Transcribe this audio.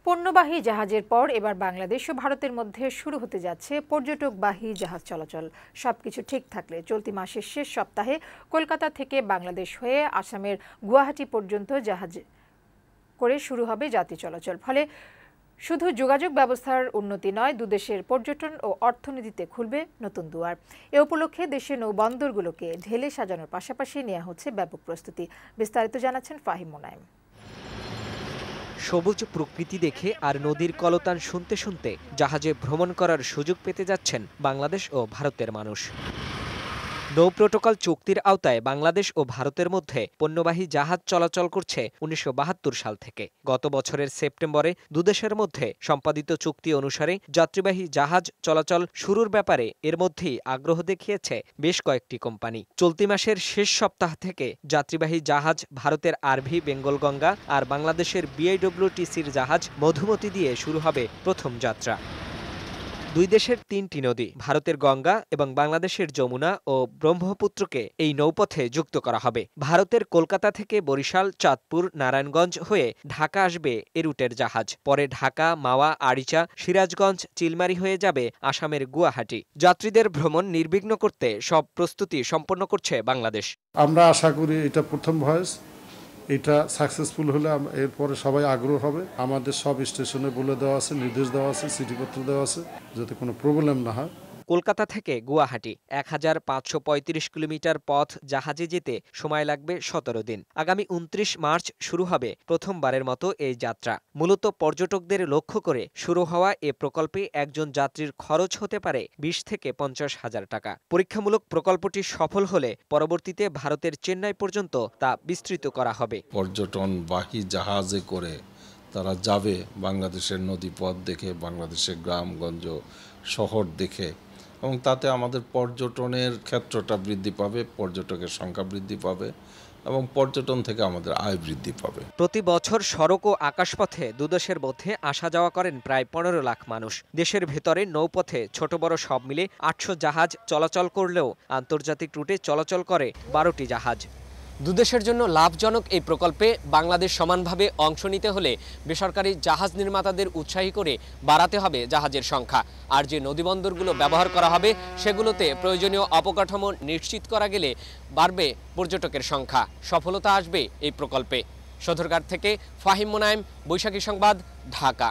পণ্যবাহী জাহাজের পর এবার বাংলাদেশ ও ভারতের মধ্যে শুরু হতে যাচ্ছে পর্যটকবাহী জাহাজ চলাচল। সবকিছু ঠিক থাকলে চলতি মাসের শেষ সপ্তাহে কলকাতা থেকে বাংলাদেশ হয়ে আসামের গুয়াহাটি পর্যন্ত জাহাজ করে শুরু হবে যাত্রী চলাচল। ফলে শুধু যোগাযোগ ব্যবস্থার উন্নতি নয়, দুদেশের পর্যটন ও অর্থনীতিতে খুলবে নতুন দুয়ার। এ উপলক্ষে দেশের নৌবন্দরগুলোকে ঢেলে সাজানোর পাশাপাশি নেওয়া হচ্ছে ব্যাপক প্রস্তুতি। বিস্তারিত জানাচ্ছেন ফাহিম মোনায়েম। সবুজ প্রকৃতি দেখে আর নদীর কলতান শুনতে শুনতে জাহাজে ভ্রমণ করার সুযোগ পেতে যাচ্ছেন বাংলাদেশ ও ভারতের মানুষ। নৌ প্রোটোকল চুক্তির আওতায় বাংলাদেশ ও ভারতের মধ্যে পণ্যবাহী জাহাজ চলাচল করছে ১৯৭২ সাল থেকে। গত বছরের সেপ্টেম্বরে দুদেশের মধ্যে সম্পাদিত চুক্তি অনুসারে যাত্রীবাহী জাহাজ চলাচল শুরুর ব্যাপারে এর মধ্যেই আগ্রহ দেখিয়েছে বেশ কয়েকটি কোম্পানি। চলতি মাসের শেষ সপ্তাহ থেকে যাত্রীবাহী জাহাজ ভারতের আরভি বেঙ্গলগঙ্গা আর বাংলাদেশের বিআইডব্লিউটিসির জাহাজ মধুমতি দিয়ে শুরু হবে প্রথম যাত্রা। দুই দেশের তিনটি নদী, ভারতের গঙ্গা এবং বাংলাদেশের যমুনা ও ব্রহ্মপুত্রকে এই নৌপথে যুক্ত করা হবে। ভারতের কলকাতা থেকে বরিশাল, চাঁদপুর, নারায়ণগঞ্জ হয়ে ঢাকা আসবে এ রুটের জাহাজ। পরে ঢাকা, মাওয়া, আরিচা, সিরাজগঞ্জ, চিলমারি হয়ে যাবে আসামের গুয়াহাটি। যাত্রীদের ভ্রমণ নির্বিঘ্ন করতে সব প্রস্তুতি সম্পন্ন করছে বাংলাদেশ। আমরা আশা করি এটা প্রথম ভয়েস, এটা সাকসেসফুল হলে এরপরে সবাই আগ্রহ হবে। আমাদের সব স্টেশনে বলে দেওয়া আছে, নির্দেশ দেওয়া আছে, চিঠিপত্র দেওয়া আছে, যাতে কোনো প্রবলেম না হয়। কলকাতা থেকে গুয়াহাটি ১৫৩৫ কিলোমিটার পথ জাহাজে যেতে সময় লাগবে ১৭ দিন। আগামী ২৯ মার্চ শুরু হবে প্রথমবারের মতো এই যাত্রা। মূলত পর্যটকদের লক্ষ্য করে শুরু হওয়া এ প্রকল্পে একজন যাত্রীর খরচ হতে পারে ২০ থেকে ৫০ হাজার টাকা। পরীক্ষামূলক প্রকল্পটি সফল হলে পরবর্তীতে ভারতের চেন্নাই পর্যন্ত তা বিস্তৃত করা হবে। পর্যটনবাহী জাহাজে করে তারা যাবে, বাংলাদেশের নদীপথ দেখে, বাংলাদেশের গ্রামগঞ্জ, শহর দেখে, এবং তাতে আমাদের পর্যটনের ক্ষেত্রটা বৃদ্ধি পাবে, পর্যটকের সংখ্যা বৃদ্ধি পাবে এবং পর্যটন থেকে আমাদের আয় বৃদ্ধি পাবে। প্রতি বছর সড়ক ও আকাশপথে দুদেশের মধ্যে আসা যাওয়া করেন প্রায় ১৫ লাখ মানুষ। দেশের ভেতরে নৌপথে ছোট বড় সব মিলে ৮০০ জাহাজ চলাচল করলেও আন্তর্জাতিক রুটে চলাচল করে ১২টি জাহাজ। দুদেশের জন্য লাভজনক এই প্রকল্পে বাংলাদেশ সমানভাবে অংশ নিতে হলে বেসরকারি জাহাজ নির্মাতাদের উৎসাহী করে বাড়াতে হবে জাহাজের সংখ্যা। আর যে নদীবন্দরগুলো ব্যবহার করা হবে সেগুলোতে প্রয়োজনীয় অবকাঠামো নিশ্চিত করা গেলে বাড়বে পর্যটকের সংখ্যা। সফলতা আসবে এই প্রকল্পে। সদরঘাট থেকে ফাহিম মোনায়েম, বৈশাখী সংবাদ, ঢাকা।